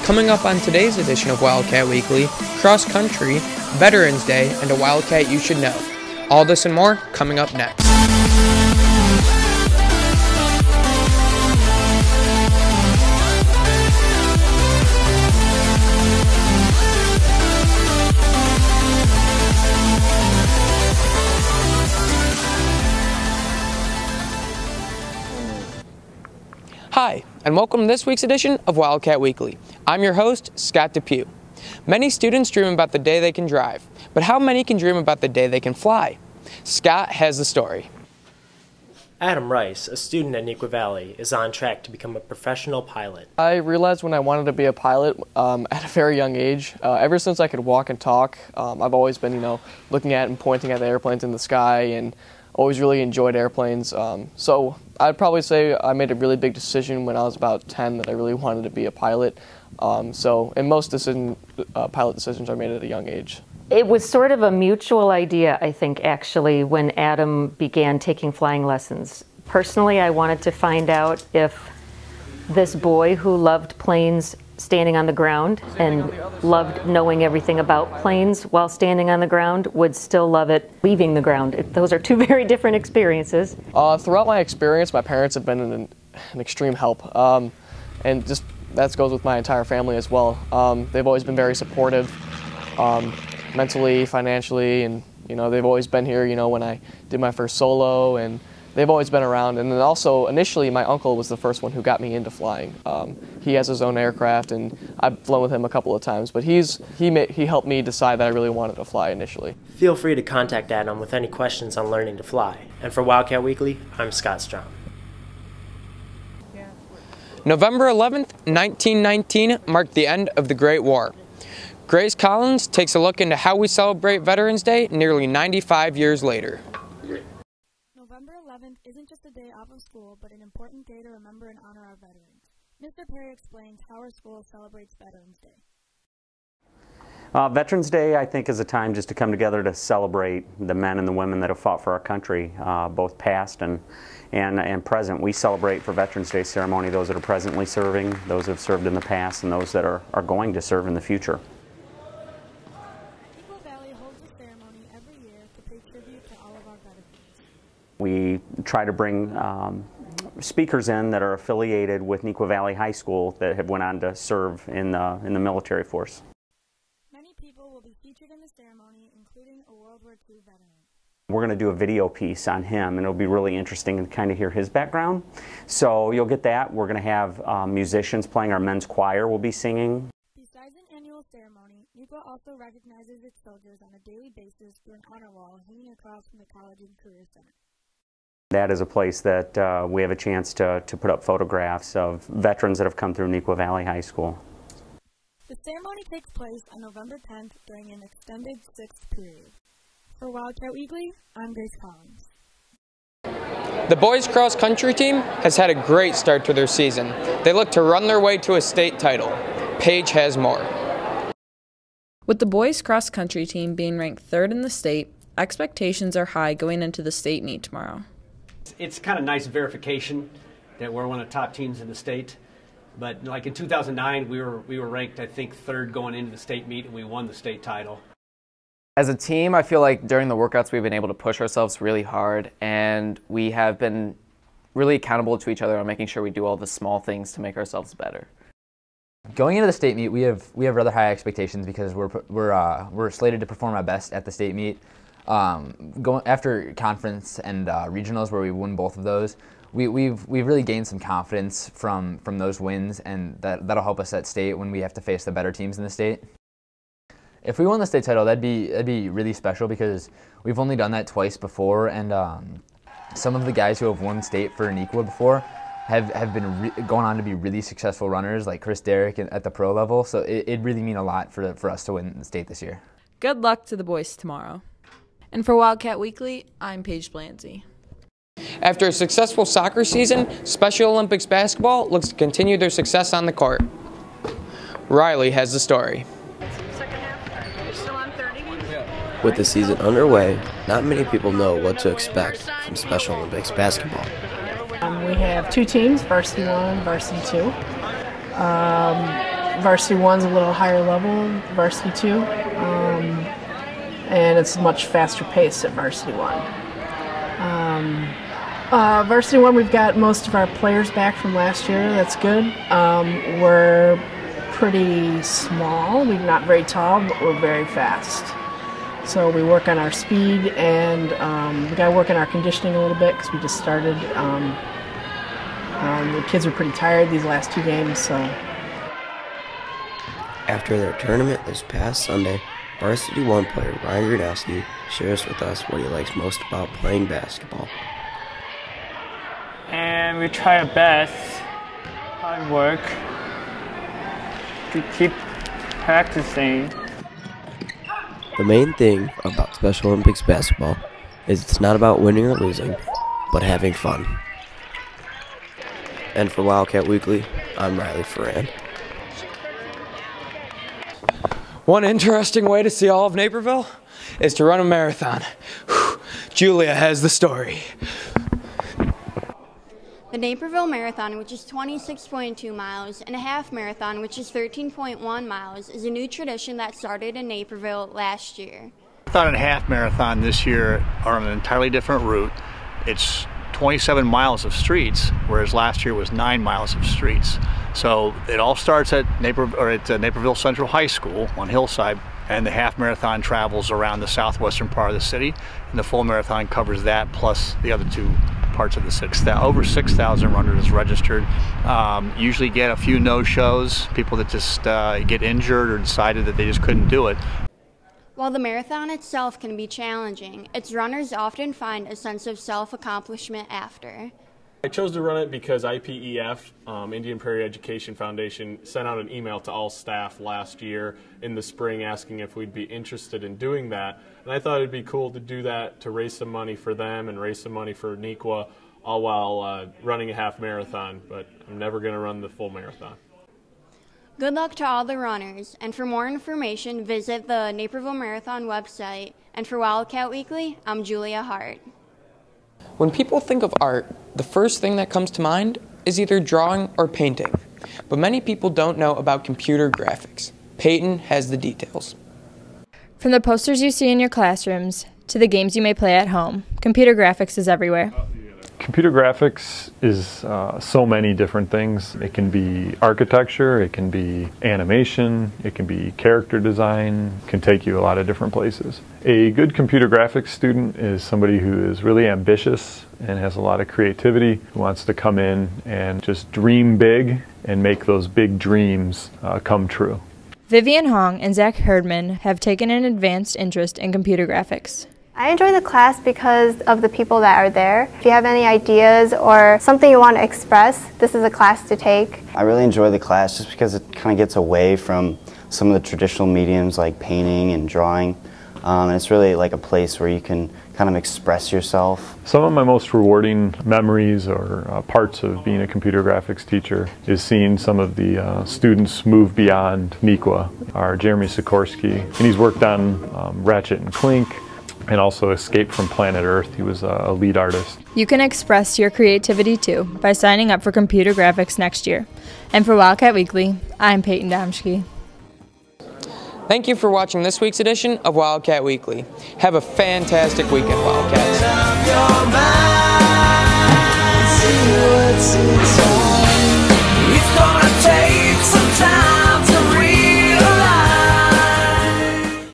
Coming up on today's edition of Wildcat Weekly, cross country, Veterans Day, and a Wildcat you should know. All this and more coming up next. Hi, and welcome to this week's edition of Wildcat Weekly. I'm your host, Scott Depew. Many students dream about the day they can drive, but how many can dream about the day they can fly? Scott has the story. Adam Rice, a student at Neuqua Valley, is on track to become a professional pilot. I realized when I wanted to be a pilot at a very young age. Ever since I could walk and talk, I've always been, looking at and pointing at the airplanes in the sky and always really enjoyed airplanes. So I'd probably say I made a really big decision when I was about 10 that I really wanted to be a pilot. And most pilot decisions are made at a young age. It was sort of a mutual idea, I think, actually, when Adam began taking flying lessons. Personally, I wanted to find out if this boy who loved planes standing on the ground and loved knowing everything about planes while standing on the ground would still love it leaving the ground. Those are two very different experiences. Throughout my experience, my parents have been an extreme help, and just that goes with my entire family as well. They've always been very supportive, mentally, financially, and they've always been here. When I did my first solo, and they've always been around. And then also, initially, my uncle was the first one who got me into flying. He has his own aircraft, and I've flown with him a couple of times. But he helped me decide that I really wanted to fly initially. Feel free to contact Adam with any questions on learning to fly. And for Wildcat Weekly, I'm Scott Strom. November 11th, 1919 marked the end of the Great War. Grace Collins takes a look into how we celebrate Veterans Day nearly 95 years later. November 11th isn't just a day off of school, but an important day to remember and honor our veterans. Mr. Perry explains how our school celebrates Veterans Day. Veterans Day, I think, is a time just to come together to celebrate the men and the women that have fought for our country, both past and present. We celebrate for Veterans Day ceremony those that are presently serving, those that have served in the past, and those that are going to serve in the future. Neuqua Valley holds a ceremony every year to pay tribute to all of our veterans. We try to bring speakers in that are affiliated with Neuqua Valley High School that have went on to serve in the military force. Many people will be featured in the ceremony, including a World War II veteran. We're going to do a video piece on him, and it'll be really interesting to kind of hear his background. So you'll get that. We're going to have musicians playing. Our men's choir will be singing. Besides an annual ceremony, Neuqua also recognizes its soldiers on a daily basis through an honor wall hanging across from the College and Career Center. That is a place that we have a chance to put up photographs of veterans that have come through Neuqua Valley High School. The ceremony takes place on November 10th during an extended 6th period. For Wildcat Weekly, I'm Grace Collins. The boys cross country team has had a great start to their season. They look to run their way to a state title. Paige has more. With the boys cross country team being ranked third in the state, expectations are high going into the state meet tomorrow. It's kind of nice verification that we're one of the top teams in the state. But like in 2009, we were ranked, I think, third going into the state meet, and we won the state title. As a team, I feel like during the workouts we've been able to push ourselves really hard, and we have been really accountable to each other on making sure we do all the small things to make ourselves better. Going into the state meet, we have rather high expectations because we're slated to perform our best at the state meet. Going after conference and regionals, where we won both of those, we've really gained some confidence from those wins, and that'll help us at state when we have to face the better teams in the state. If we won the state title, that'd be really special because we've only done that twice before, and some of the guys who have won state for Neuqua before have been going on to be really successful runners, like Chris Derrick at the pro level. So it'd really mean a lot for us to win the state this year. Good luck to the boys tomorrow. And for Wildcat Weekly, I'm Paige Blanzy. After a successful soccer season, Special Olympics basketball looks to continue their success on the court. Riley has the story. With the season underway, not many people know what to expect from Special Olympics basketball. We have two teams, Varsity 1 and Varsity 2. Varsity 1's a little higher level, Varsity 2, and it's much faster pace at Varsity 1. Varsity 1, we've got most of our players back from last year. That's good. We're pretty small. We're not very tall, but we're very fast. So we work on our speed, and we got to work on our conditioning a little bit because we just started. The kids were pretty tired these last 2 games. So After their tournament this past Sunday, Varsity 1 player Ryan Gradowski shares with us what he likes most about playing basketball. And we try our best, hard work, to keep practicing. The main thing about Special Olympics basketball is it's not about winning or losing, but having fun. And for Wildcat Weekly, I'm Riley Ferran. One interesting way to see all of Naperville is to run a marathon. Whew. Julia has the story. The Naperville Marathon, which is 26.2 miles, and a half marathon, which is 13.1 miles, is a new tradition that started in Naperville last year. Marathon and a half marathon this year are on an entirely different route. It's 27 miles of streets, whereas last year was 9 miles of streets. So it all starts at Naperville Central High School on Hillside, and the half marathon travels around the southwestern part of the city, and the full marathon covers that plus the other 2 parts of the city. Over 6,000 runners registered. Usually get a few no-shows, people that just get injured or decided that they just couldn't do it. While the marathon itself can be challenging, its runners often find a sense of self-accomplishment after. I chose to run it because IPEF, Indian Prairie Education Foundation, sent out an email to all staff last year in the spring asking if we'd be interested in doing that. And I thought it'd be cool to do that to raise some money for them and raise some money for Nequa, all while running a half marathon, but I'm never going to run the full marathon. Good luck to all the runners, and for more information, visit the Naperville Marathon website. And for Wildcat Weekly, I'm Julia Hart. When people think of art, the first thing that comes to mind is either drawing or painting. But many people don't know about computer graphics. Peyton has the details. From the posters you see in your classrooms to the games you may play at home, computer graphics is everywhere. Computer graphics is so many different things. It can be architecture, it can be animation, it can be character design, it can take you a lot of different places. A good computer graphics student is somebody who is really ambitious and has a lot of creativity, who wants to come in and just dream big and make those big dreams come true. Vivian Hong and Zach Herdman have taken an advanced interest in computer graphics. I enjoy the class because of the people that are there. If you have any ideas or something you want to express, this is a class to take. I really enjoy the class just because it kind of gets away from some of the traditional mediums like painting and drawing. And it's really like a place where you can kind of express yourself. Some of my most rewarding memories or parts of being a computer graphics teacher is seeing some of the students move beyond Nequa. Our Jeremy Sikorsky, and he's worked on Ratchet and Clink, and also Escape from Planet Earth. He was a lead artist. You can express your creativity too by signing up for computer graphics next year. And for Wildcat Weekly, I'm Peyton Domschke. Thank you for watching this week's edition of Wildcat Weekly. Have a fantastic weekend, Wildcats.